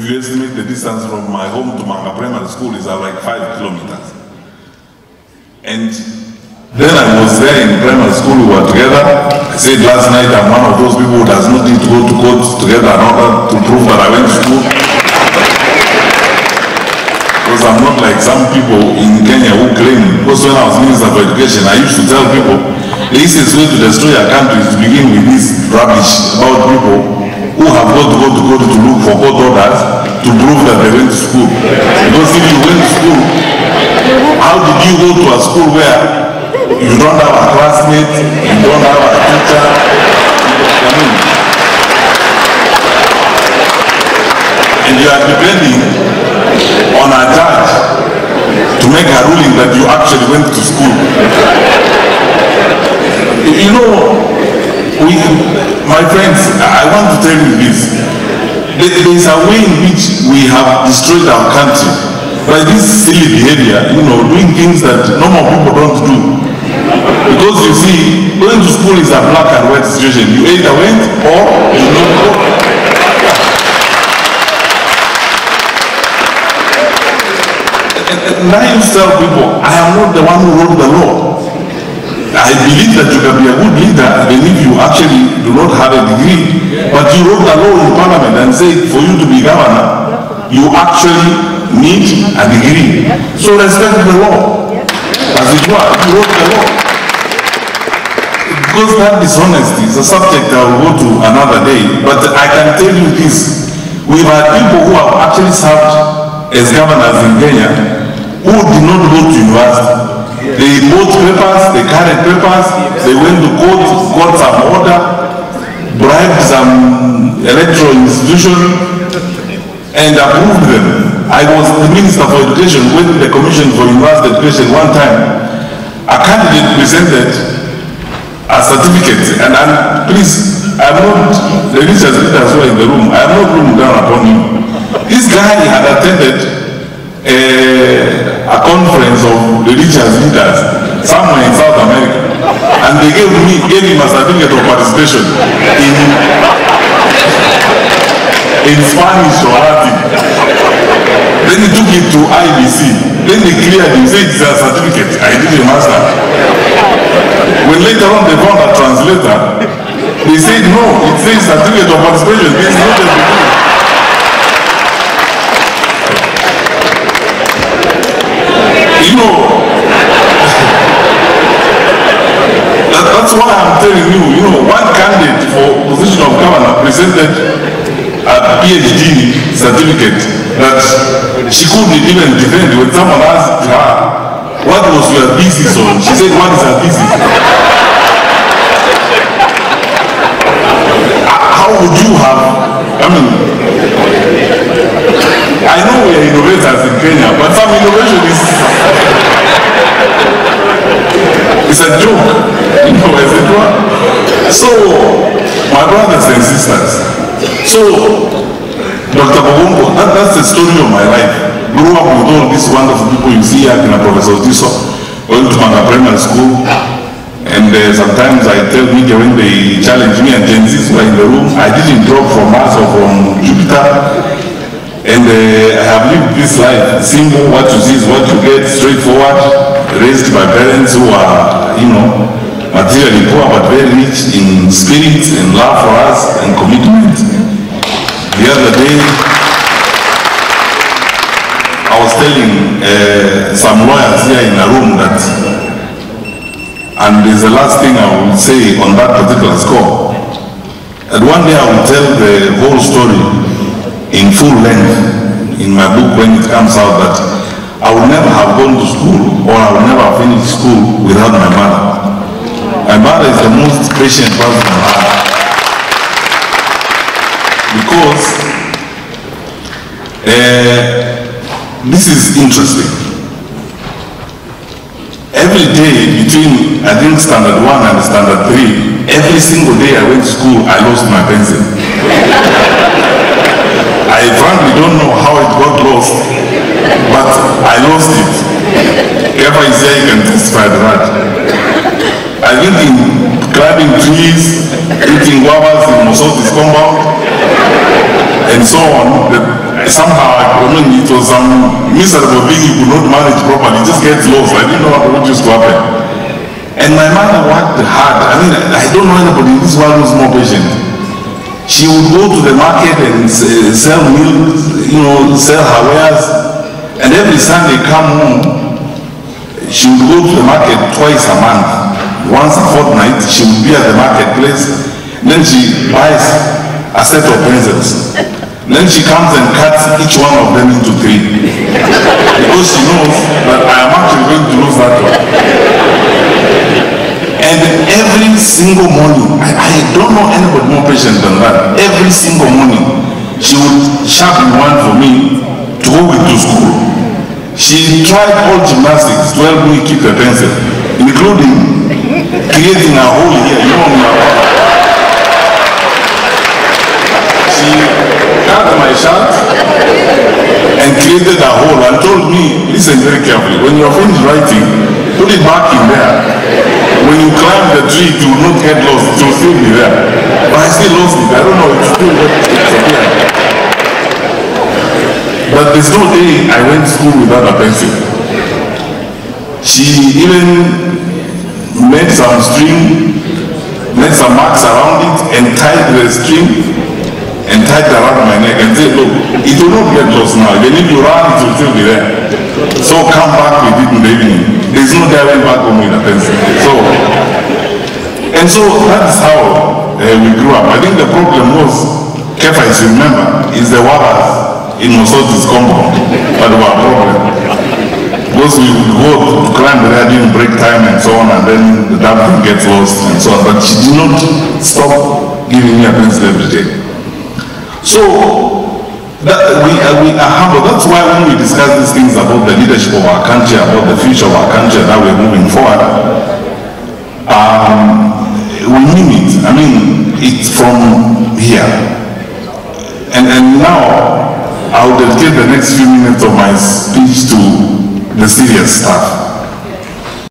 if you estimate the distance from my home to Manga Primary School is like 5 kilometers. And then I was there in primary school, we were together. I said last night I'm one of those people who does not need to go to court together in order to prove that I went to school. Because I'm not like some people in Kenya who claim, because when I was Minister for Education, I used to tell people, the easiest way to destroy a country is to begin with this rubbish about people who have got to go to court to look for court orders to prove that they went to school. Because if you went to school, how did you go to a school where you don't have a classmate, you don't have a teacher? And you are depending on a judge to make a ruling that you actually went to school. You know, my friends, I want to tell you this. There is a way in which we have destroyed our country by this silly behavior, you know, doing things that normal people don't do. Because you see, going to school is a black and white situation. You either went or you don't go. And I used to tell people, I am not the one who wrote the law. I believe that you can be a good leader even if you actually do not have a degree. But you wrote the law in Parliament and said for you to be governor, you actually need a degree. So respect the law. As it were, you wrote the law. Because that dishonesty is a subject I will go to another day. But I can tell you this. We've had people who have actually served as governors in Kenya who did not go to university. They bought papers, they carried papers, they went to court, got some order, bribed some electoral institution, and approved them. I was the Minister for Education when the Commission for University Education one time. A candidate presented a certificate, and please, I'm not the religious leaders who are in the room, I am not looking down upon him. This guy had attended a conference of religious leaders somewhere in South America, and they gave him a certificate of participation in Spanish or Latin. Then he took it to IBC. Then they cleared him, said it's a certificate. I did a master. When later on they found a translator, they said no, it says certificate of participation. This is not a degree. You know, that's why I'm telling you, one candidate for position of governor presented a PhD certificate that she couldn't even defend. When someone asked her, what was your thesis on? She said, what is her thesis? How would you have, I know we are innovators in Kenya, but some innovation is it's a joke, as it were. So, my brothers and sisters, Dr. Bogombo, that's the story of my life. Grew up with all these wonderful people you see here, Professor Tiso, went to Manga Primary School, and sometimes I tell media when they challenge me and Gen Zs were in the room, I didn't drop from Mars or from Jupiter. And I have lived this life, simple, what you see is what you get, straightforward, raised by parents who are, materially poor but very rich in spirit and love for us and commitment. The other day, I was telling some lawyers here in a room that, and there's the last thing I will say on that particular score, that one day I will tell the whole story in full length in my book when it comes out, that I would never have gone to school or I would never have finished school without my mother. My mother is the most patient person I have. Because this is interesting. Every day between, I think, standard 1 and standard 3, every single day I went to school, I lost my pencil. I frankly don't know how it got lost, but I lost it. Whoever is here, you can testify to that. I think in climbing trees, eating guavas in Mosoti's compound, and so on. somehow, I mean, it was some miserable thing. You could not manage properly. It just gets lost. I didn't know what used to happen. And my mother worked hard. I mean, I don't know anybody in this world who's more patient. She would go to the market and sell milk, sell her wares. And every Sunday come home, she would go to the market twice a month. Once a fortnight, she would be at the marketplace. Then she buys a set of pencils. Then she comes and cuts each one of them into 3. Because she knows that I am actually going to lose that one. And every single morning, I don't know anybody more patient than that. Every single morning, she would sharpen one for me to go with to school. She tried all gymnastics to help me keep the pencil, including creating a hole here. She cut my shirt and created a hole and told me, listen very carefully, when you're finished writing, put it back in there. When you climb the tree, you will not get lost, it will still be there. But I still lost it, I don't know, it's still there. But there's no day I went to school without a pencil. She even made some string, made some marks around it, and tied the string and tied it around my neck and said, look, it will not get lost now. Even if you run, it will still be there. So come back with it in the evening. There's no day I went back home with a pencil. So that's how we grew up. I think the problem was, Kefa, if you remember, is the Waras in Mosoti's compound. But there were a problem. Because we would go to climb the ladder during break time and so on, and then the damn thing gets lost and so on. But she did not stop giving me a pencil every day. So we are humble. That's why when we discuss these things about the leadership of our country, about the future of our country, that we're moving forward, we mean it. I mean, it's from here. And now, I'll dedicate the next few minutes of my speech to the serious stuff.